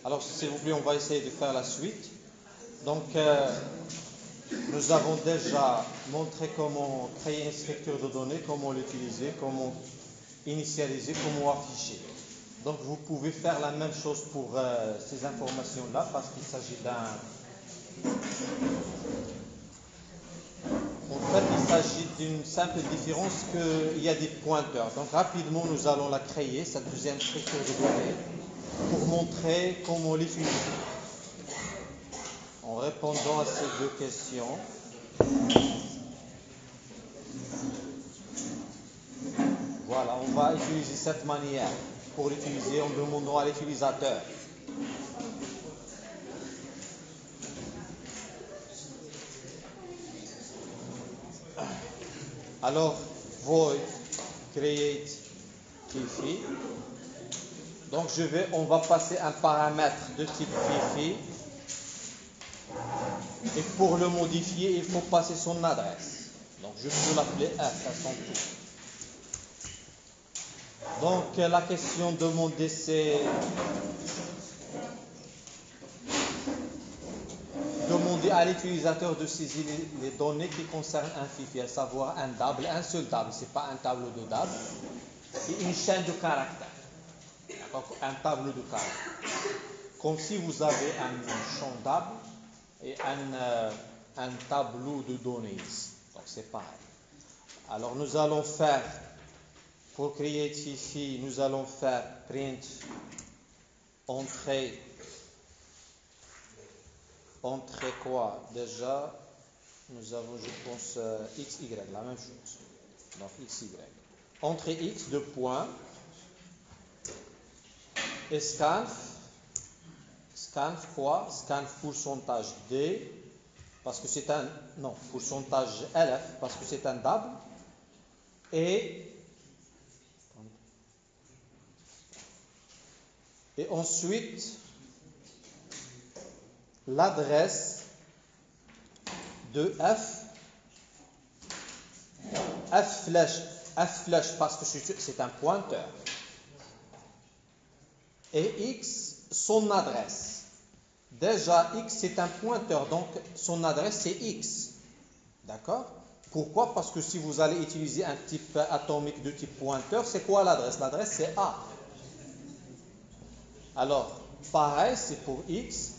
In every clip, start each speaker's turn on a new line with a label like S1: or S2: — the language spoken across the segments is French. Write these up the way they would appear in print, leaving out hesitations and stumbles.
S1: Alors, s'il vous plaît, on va essayer de faire la suite. Donc, nous avons déjà montré comment créer une structure de données, comment l'utiliser, comment initialiser, comment afficher. Donc, vous pouvez faire la même chose pour ces informations-là, parce qu'il s'agit il s'agit d'une simple différence qu'il y a des pointeurs. Donc, rapidement, nous allons la créer, cette deuxième structure de données, pour montrer comment l'utiliser. En répondant à ces deux questions, voilà, on va utiliser cette manière pour l'utiliser en demandant à l'utilisateur. Alors, void create fifi. Donc, on va passer un paramètre de type fifi. Et pour le modifier, il faut passer son adresse. Donc, je peux l'appeler f à son tour. Donc, la question demandée, c'est demander à l'utilisateur de saisir les données qui concernent un fichier, à savoir un double, un seul double, ce n'est pas un tableau de double, et une chaîne de caractères. Un tableau de caractères. Comme si vous avez un champ double et un tableau de données. Donc, c'est pareil. Alors, nous allons faire, pour create fichier, nous allons faire print entrée quoi déjà? Nous avons, je pense, XY, la même chose. Donc XY. Entrée X, deux points. Et scanf. Scanf quoi? Scanf pourcentage D. Parce que c'est un. Non, pourcentage LF. Parce que c'est un double. Et ensuite, l'adresse de F flèche parce que c'est un pointeur. Et X, son adresse. Déjà, X, c'est un pointeur, donc son adresse, c'est X. D'accord? Pourquoi? Parce que si vous allez utiliser un type atomique de type pointeur, c'est quoi l'adresse? L'adresse, c'est A. Alors, pareil, c'est pour X.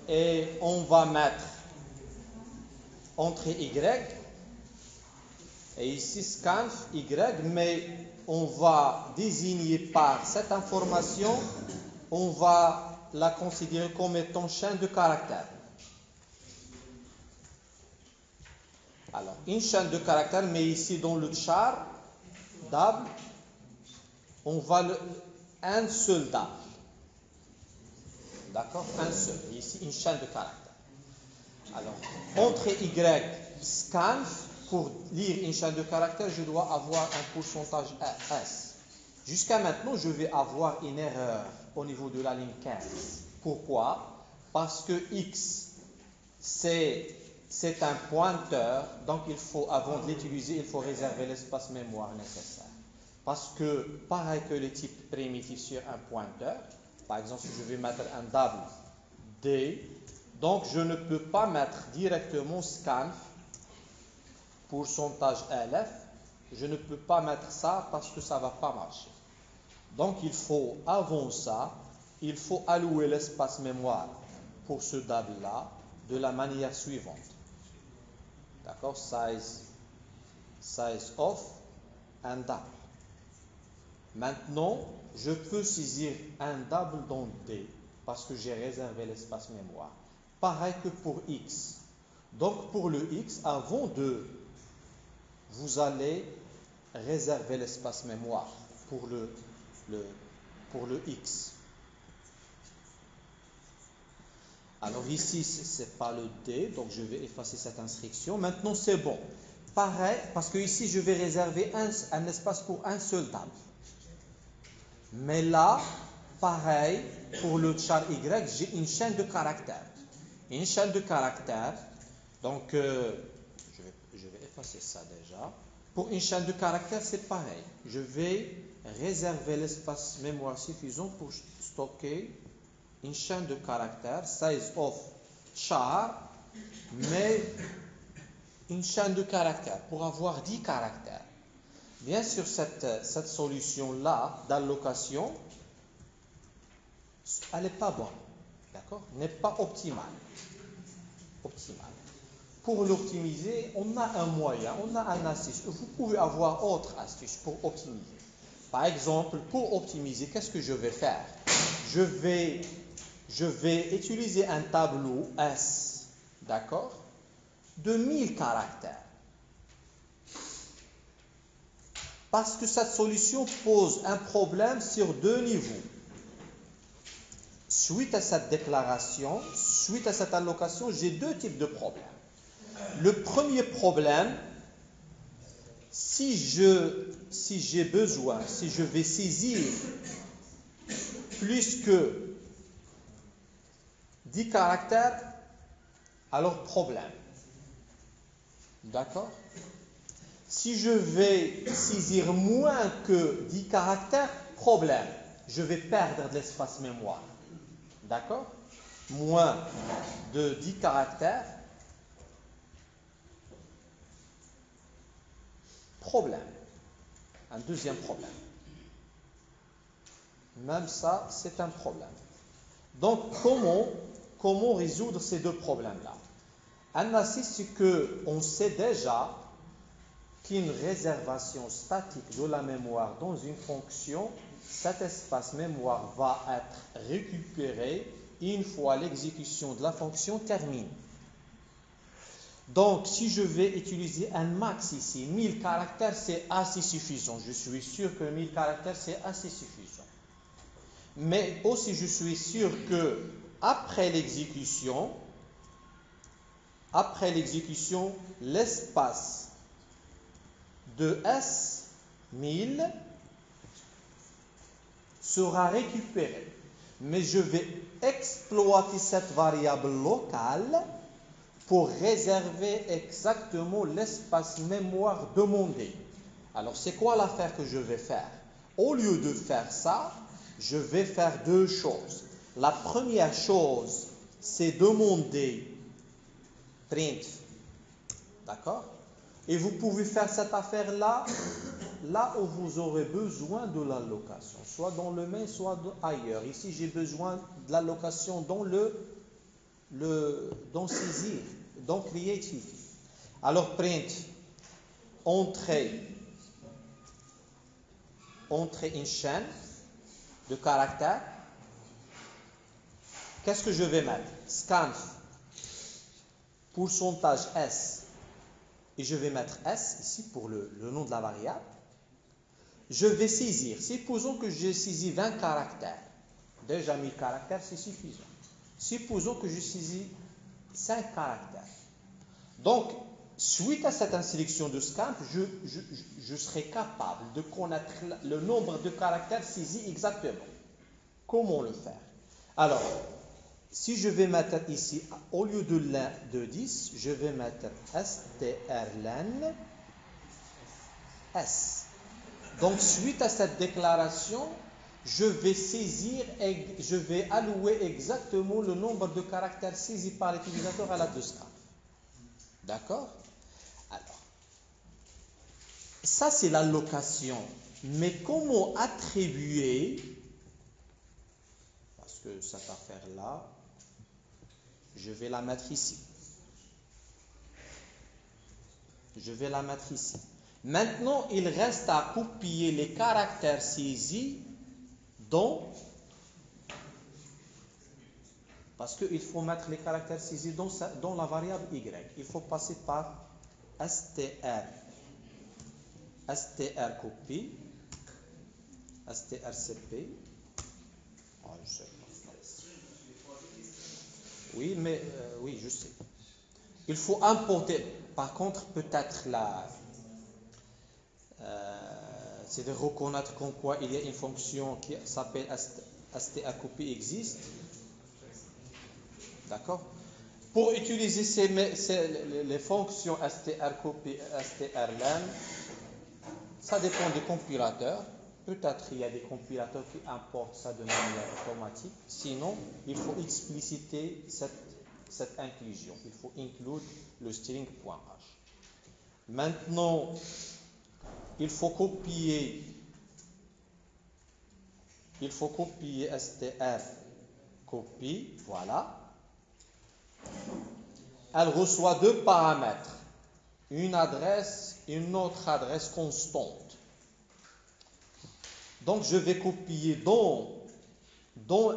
S1: Et on va mettre entrée Y. Et ici, scanf Y, mais on va désigner par cette information, on va la considérer comme étant chaîne de caractères. Alors, une chaîne de caractères, mais ici dans le char, double, on va un seul double. D'accord? Un seul. Et ici, une chaîne de caractères. Alors, entrée Y, scanf. Pour lire une chaîne de caractères, je dois avoir un pourcentage S. Jusqu'à maintenant, je vais avoir une erreur au niveau de la ligne 15. Pourquoi? Parce que X, c'est un pointeur, donc avant de l'utiliser, il faut réserver l'espace mémoire nécessaire. Parce que, pareil que les types primitifs sur un pointeur, par exemple, si je vais mettre un double D, donc je ne peux pas mettre directement scanf pourcentage LF, je ne peux pas mettre ça parce que ça ne va pas marcher. Donc il faut, avant ça, il faut allouer l'espace mémoire pour ce double-là de la manière suivante. D'accord? Size of un double. Maintenant, je peux saisir un double dans D parce que j'ai réservé l'espace mémoire. Pareil que pour X. Donc pour le X, avant de vous allez réserver l'espace mémoire pour le X. Alors ici, ce n'est pas le D, donc je vais effacer cette instruction. Maintenant, c'est bon. Pareil, parce que ici, je vais réserver un espace pour un seul double. Mais là, pareil, pour le char Y, j'ai une chaîne de caractères. Une chaîne de caractères, donc je vais effacer ça déjà. Pour une chaîne de caractères, c'est pareil. Je vais réserver l'espace mémoire suffisant pour stocker une chaîne de caractères, size of char, mais une chaîne de caractères pour avoir 10 caractères. Bien sûr, cette solution-là d'allocation, elle n'est pas bonne, d'accord? N'est pas optimale. Pour l'optimiser, on a un moyen, on a un astuce. Vous pouvez avoir autre astuce pour optimiser. Par exemple, pour optimiser, qu'est-ce que je vais faire? Je vais utiliser un tableau S, d'accord, de 1000 caractères. Parce que cette solution pose un problème sur deux niveaux. Suite à cette déclaration, suite à cette allocation, j'ai deux types de problèmes. Le premier problème, si je vais saisir plus que 10 caractères, alors problème. D'accord? Si je vais saisir moins que 10 caractères, problème. Je vais perdre de l'espace mémoire. D'accord? Moins de 10 caractères, problème. Un deuxième problème. Même ça, c'est un problème. Donc, comment résoudre ces deux problèmes-là? Un astuce, c'est qu'on sait déjà qu'une réservation statique de la mémoire dans une fonction, cet espace mémoire va être récupéré une fois l'exécution de la fonction termine. Donc, si je vais utiliser un max ici, 1000 caractères, c'est assez suffisant. Je suis sûr que 1000 caractères, c'est assez suffisant. Mais aussi, je suis sûr que après l'exécution, l'espace de S1000 sera récupéré. Mais je vais exploiter cette variable locale pour réserver exactement l'espace mémoire demandé. Alors, c'est quoi l'affaire que je vais faire? Au lieu de faire ça, je vais faire deux choses. La première chose, c'est demander print. D'accord? Et vous pouvez faire cette affaire-là, là où vous aurez besoin de l'allocation, soit dans le main, soit ailleurs. Ici, j'ai besoin de l'allocation dans dans saisir, dans creative. Alors, print, entrer une chaîne de caractères. Qu'est-ce que je vais mettre? Scanf, pourcentage S, et je vais mettre S ici pour le nom de la variable. Je vais saisir. Supposons que j'ai saisi 20 caractères. Déjà 1000 caractères, c'est suffisant. Supposons que je saisis 5 caractères. Donc, suite à cette sélection de scanf, je serai capable de connaître le nombre de caractères saisis exactement. Comment le faire? Alors, si je vais mettre ici, au lieu de 10, je vais mettre strlen S. Donc, suite à cette déclaration, je vais saisir et je vais allouer exactement le nombre de caractères saisis par l'utilisateur à la de scanf. D'accord? Alors, ça c'est l'allocation. Mais comment attribuer, parce que cette affaire-là, je vais la mettre ici. Maintenant, il reste à copier les caractères saisis parce qu'il faut mettre les caractères saisis dans la variable y. Il faut passer par str copy, strcp. Oui, mais oui, je sais. Il faut importer. Par contre, peut-être c'est de reconnaître qu'en quoi il y a une fonction qui s'appelle strcopy existe. D'accord? Pour utiliser les fonctions strcopy et strlen, ça dépend du compilateur. Peut-être il y a des compilateurs qui importent ça de manière automatique. Sinon, il faut expliciter cette inclusion. Il faut include le string.h. Maintenant, il faut copier str copie, voilà. Elle reçoit deux paramètres, une adresse et une autre adresse constante. Donc je vais copier dans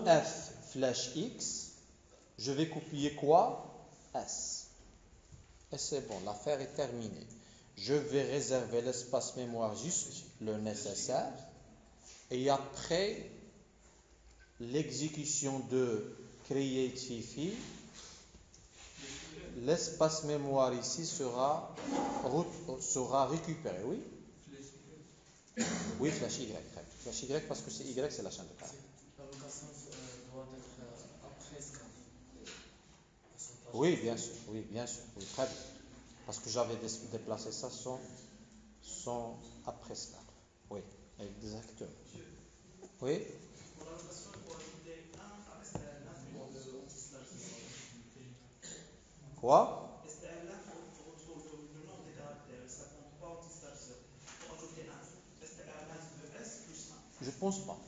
S1: f flash x, je vais copier quoi? S. Et c'est bon, l'affaire est terminée. Je vais réserver l'espace mémoire juste le nécessaire. Et après l'exécution de create fifi, l'espace mémoire ici sera récupéré, oui? Oui, flash Y. Flash Y parce que c'est Y, c'est la chaîne de caractères.
S2: L'allocation doit être après scan.
S1: Oui, bien sûr, oui, très bien. Parce que j'avais déplacé ça sans après scan. Oui, exactement. Oui?
S2: Pour l'allocation, il faut ajouter un à STRLF pour le anti-slash 0.
S1: Quoi?
S2: STRLF retrouve le nombre des caractères et ça ne compte pas anti-slash 0. Il faut ajouter un. STRLF de S plus 1.
S1: Je pense pas.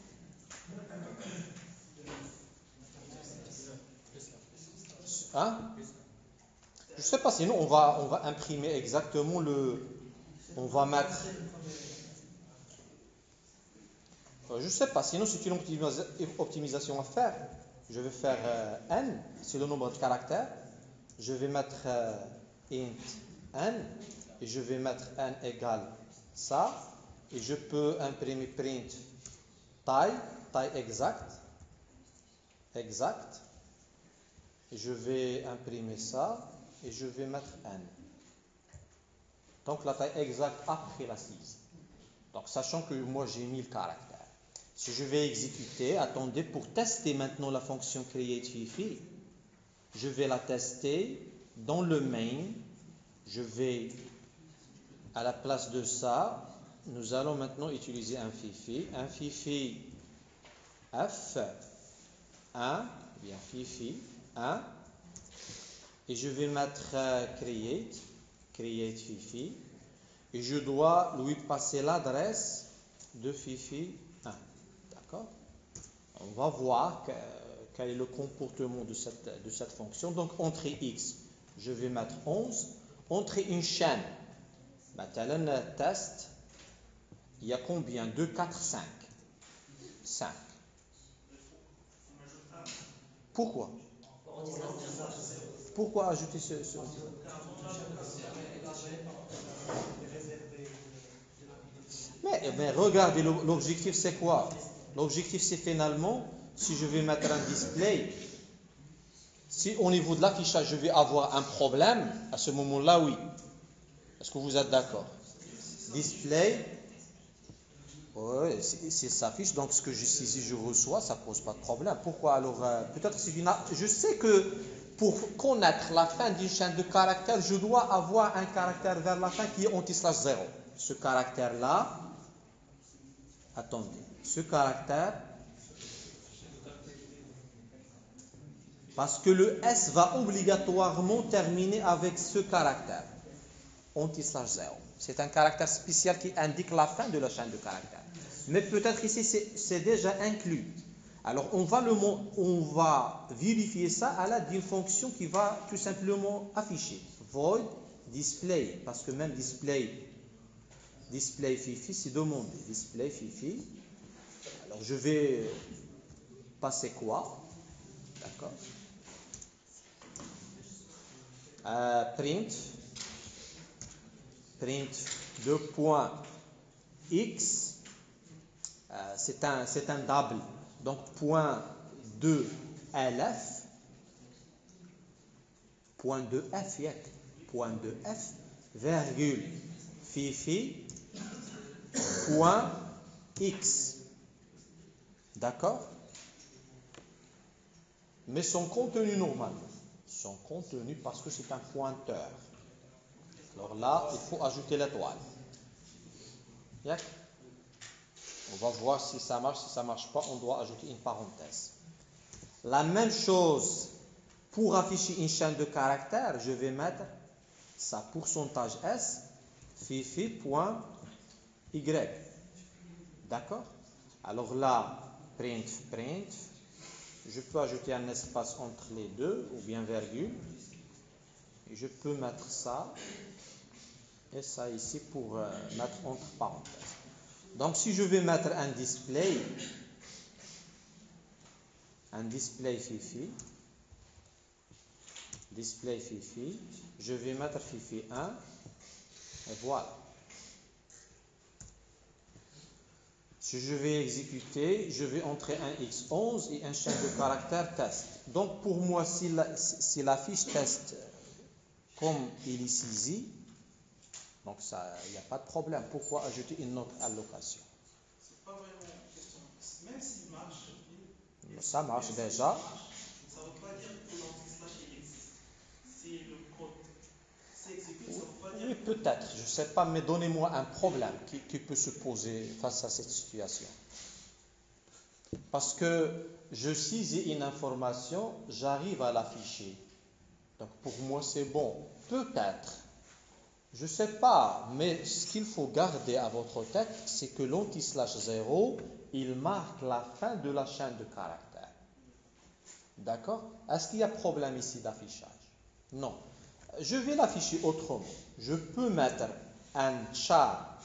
S1: Hein? Je sais pas, sinon on va imprimer exactement on va mettre. Je sais pas, sinon c'est une optimisation à faire. Je vais faire n, c'est le nombre de caractères. Je vais mettre int n et je vais mettre n égale ça. Et je peux imprimer print taille exact. Et je vais imprimer ça et je vais mettre n. Donc la taille exacte après l'assise. Donc sachant que moi j'ai 1000 caractères. Si je vais exécuter, attendez, pour tester maintenant la fonction createFifi, je vais la tester dans le main. Je vais, à la place de ça, nous allons maintenant utiliser un fifi f1, bien fifi 1, et je vais mettre create fifi, et je dois lui passer l'adresse de fifi 1. D'accord? On va voir quel est le comportement de cette fonction. Donc, entrée x, je vais mettre 11. Entrée une chaîne. Maintenant, test. Il y a combien? 2, 4, 5. 5. Pourquoi? Pourquoi ajouter ce mais regardez, l'objectif c'est quoi? L'objectif c'est finalement, si je vais mettre un display, si au niveau de l'affichage je vais avoir un problème, à ce moment-là, oui. Est-ce que vous êtes d'accord? Display, oui, s'il s'affiche, donc ce que si je reçois, ça pose pas de problème. Pourquoi alors peut-être je sais que pour connaître la fin d'une chaîne de caractères, je dois avoir un caractère vers la fin qui est anti-slash 0. Ce caractère-là, attendez, ce caractère, parce que le S va obligatoirement terminer avec ce caractère, anti-slash 0. C'est un caractère spécial qui indique la fin de la chaîne de caractères. Mais peut-être ici, c'est déjà inclus. Alors, on va vérifier ça à l'aide d'une fonction qui va tout simplement afficher. Void display, parce que même display fifi, c'est demandé. Display fifi. Alors, je vais passer quoi? D'accord. Print 2 points x, c'est un double, donc point 2 lf, point 2 f, virgule fifi, point x. D'accord? Mais son contenu normal, son contenu parce que c'est un pointeur. Alors là, il faut ajouter l'étoile. On va voir si ça marche. Si ça ne marche pas, on doit ajouter une parenthèse. La même chose pour afficher une chaîne de caractères. Je vais mettre ça pourcentage S fifi.y. D'accord? Alors là, print. Je peux ajouter un espace entre les deux ou bien virgule. Et je peux mettre ça et ça ici pour mettre entre parenthèses. Donc si je vais mettre un display fifi, je vais mettre fifi 1 et voilà. Si je vais exécuter, je vais entrer un X11 et un chaîne de caractère test. Donc pour moi, si la fiche test comme il est ici, donc ça, il n'y a pas de problème. Pourquoi ajouter une autre allocation?
S2: C'est pas vraiment une question. Même s'il marche,
S1: Ça marche déjà.
S2: ça ne veut pas dire que l'anti-slash existe. Si le code s'exécute, ça ne veut pas dire
S1: Oui, peut-être, je ne sais pas, mais donnez-moi un problème qui peut se poser face à cette situation. Parce que je saisis une information, j'arrive à l'afficher. Donc pour moi, c'est bon. Peut-être. Je ne sais pas, mais ce qu'il faut garder à votre tête, c'est que l'anti-slash 0, il marque la fin de la chaîne de caractères. D'accord? Est-ce qu'il y a problème ici d'affichage? Non. Je vais l'afficher autrement. Je peux mettre un char.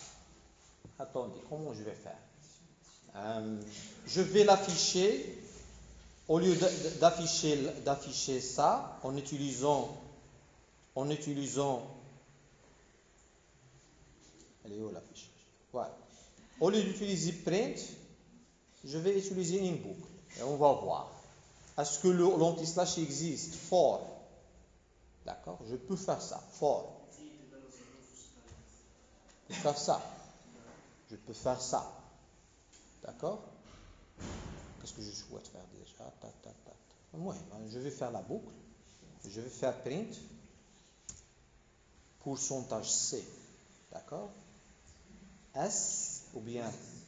S1: Attendez, comment je vais faire? Je vais l'afficher, au lieu d'afficher ça, en utilisant, elle est où l'affichage? Voilà. Au lieu d'utiliser print, je vais utiliser une boucle. Et on va voir. Est-ce que l'anti-slash existe? For. D'accord? Je peux faire ça. For. Je peux faire ça. Je peux faire ça. D'accord? Qu'est-ce que je souhaite faire déjà? Moi, je vais faire la boucle. Je vais faire print. Pourcentage C. D'accord? S ou bien
S2: le fifi.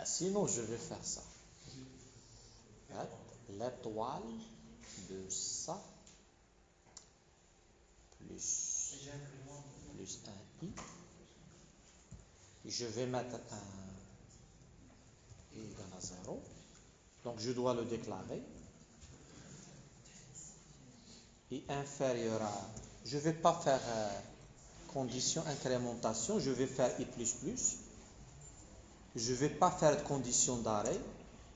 S1: sinon je vais faire ça. L'étoile de ça plus un i. Et je vais mettre un i égale à 0. Donc je dois le déclarer. Et inférieur à... Je ne vais pas faire condition incrémentation, je vais faire i++. Je ne vais pas faire de condition d'arrêt.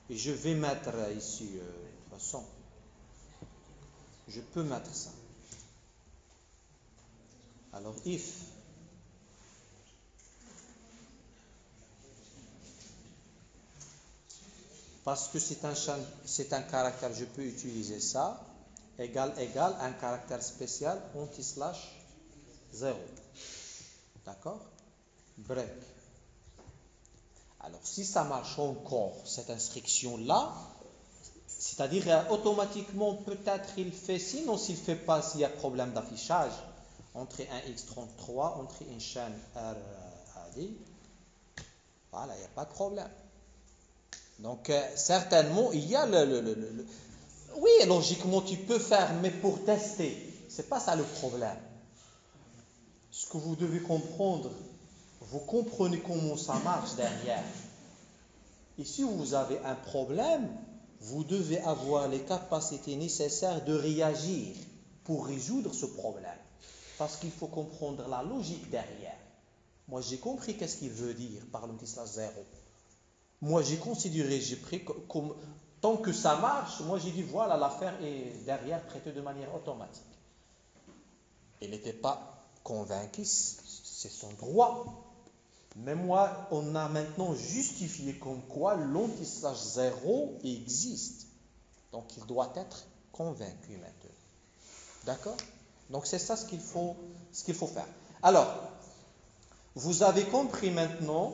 S1: Et je vais mettre ici, de toute façon, je peux mettre ça. Alors, if, parce que c'est un caractère, je peux utiliser ça, égal, un caractère spécial, anti-slash 0. D'accord? Break. Alors, si ça marche encore, cette instruction-là, c'est-à-dire automatiquement, peut-être il fait, sinon s'il ne fait pas, s'il y a problème d'affichage, entrer un X33, entrer une chaîne RAD, voilà, il n'y a pas de problème. Donc, certainement, il y a Oui, logiquement, tu peux faire, mais pour tester. C'est pas ça le problème. Ce que vous devez comprendre, vous comprenez comment ça marche derrière. Et si vous avez un problème, vous devez avoir les capacités nécessaires de réagir pour résoudre ce problème. Parce qu'il faut comprendre la logique derrière. Moi, j'ai compris qu'est-ce qu'il veut dire par l'anti-slash 0. Moi, j'ai considéré, j'ai pris comme... Tant que ça marche, moi, j'ai dit, voilà, l'affaire est derrière traitée de manière automatique. Il n'était pas convaincu, c'est son droit. Mais moi, on a maintenant justifié comme quoi l'anti-slash 0 existe. Donc, il doit être convaincu maintenant. D'accord? Donc, c'est ça ce qu'il faut faire. Alors, Vous avez compris maintenant,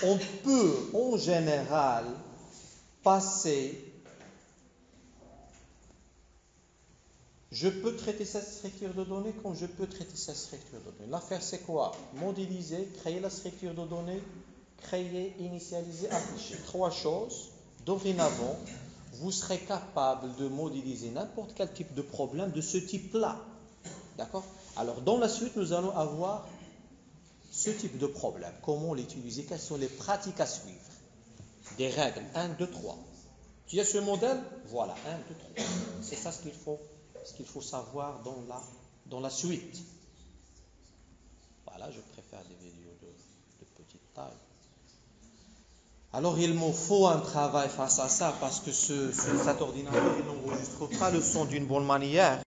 S1: on peut en général passer. Je peux traiter cette structure de données comme je peux traiter cette structure de données. L'affaire, c'est quoi? Modéliser, créer la structure de données, créer, initialiser, afficher. 3 choses. Dorénavant, vous serez capable de modéliser n'importe quel type de problème de ce type-là. D'accord? Alors, dans la suite, nous allons avoir ce type de problème. Comment l'utiliser? Quelles sont les pratiques à suivre? Des règles. 1, 2, 3. Tu as ce modèle? Voilà, 1, 2, 3. C'est ça ce qu'il faut savoir dans la suite. Voilà, je préfère des vidéos de petite taille. Alors, il me faut un travail face à ça parce que cet ordinateur, il n'enregistre pas le son d'une bonne manière.